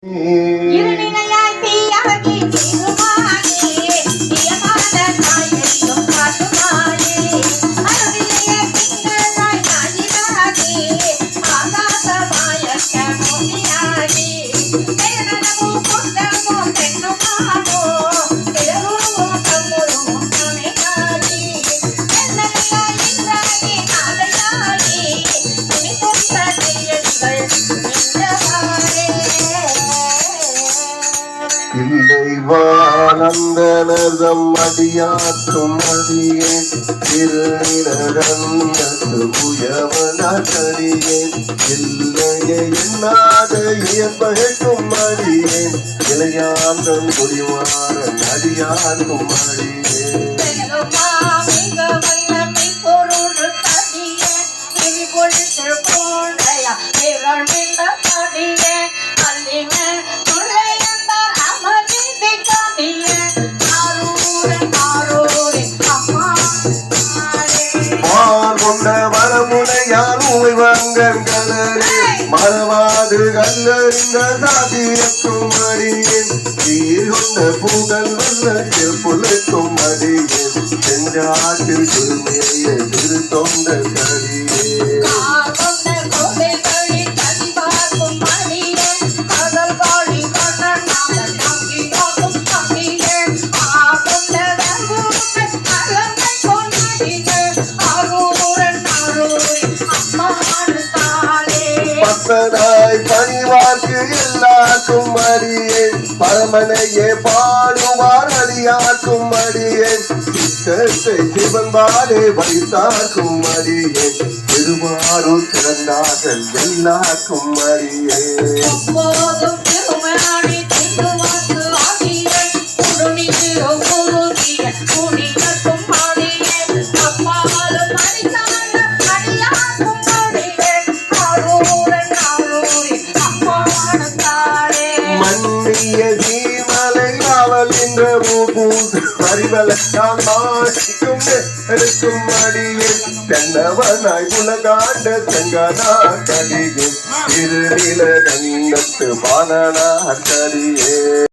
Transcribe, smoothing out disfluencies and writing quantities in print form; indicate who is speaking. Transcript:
Speaker 1: இருநிலையாய் தீயாகி தீருமாகி தீயமான தாயையும் காட்டுமாயே அருவிலையே திங்களாய் நாயினாகி ஆகாசமாயக்க மோதியாகி பேரணமும் புத்தமும் தென்னுமானோ பிறரும் தம்முரும் துணையாகி எண்ணலையாய் இன்றாகி நாளையாகி துணி கொண்ட கையடிகள்
Speaker 2: இல்லைவானந்தனதம் அடியாற்றும் அடியேன் திருநிலகந்தத்து புயவனடியேன் இல்லையே என்னாத இயற்பகைக்கும் அடியேன் இளையாந்தன் குடிவாரன் அடியார்க்கும் அடியேன் மரமுனையால் உமைவங்கன் கலரே மரவாது கல்லறிந்த சாதியக்கும் அடியேன் சீர் கொண்ட பூதல் வல்ல புலக்கும் அடியேன் செஞ்சாட்டில் திருமேய திரு தொண்ட கடியே பணிவார்க்கு எல்லாருக்கும் அடியேன் பரமனையே பாடுவார் அடியார்க்கும் அடியேன் சித்தத்தை சிவன்பாலே வைத்தார்க்கும் அடியேன் திருவாரூர் திறந்தார்கள் எல்லாருக்கும் அடியேன் இருக்கும் அடியேன் தென்னவனாய் உலகாண்ட செங்கனா கடியே திருநில கண்ணத்து பாலனா கடியே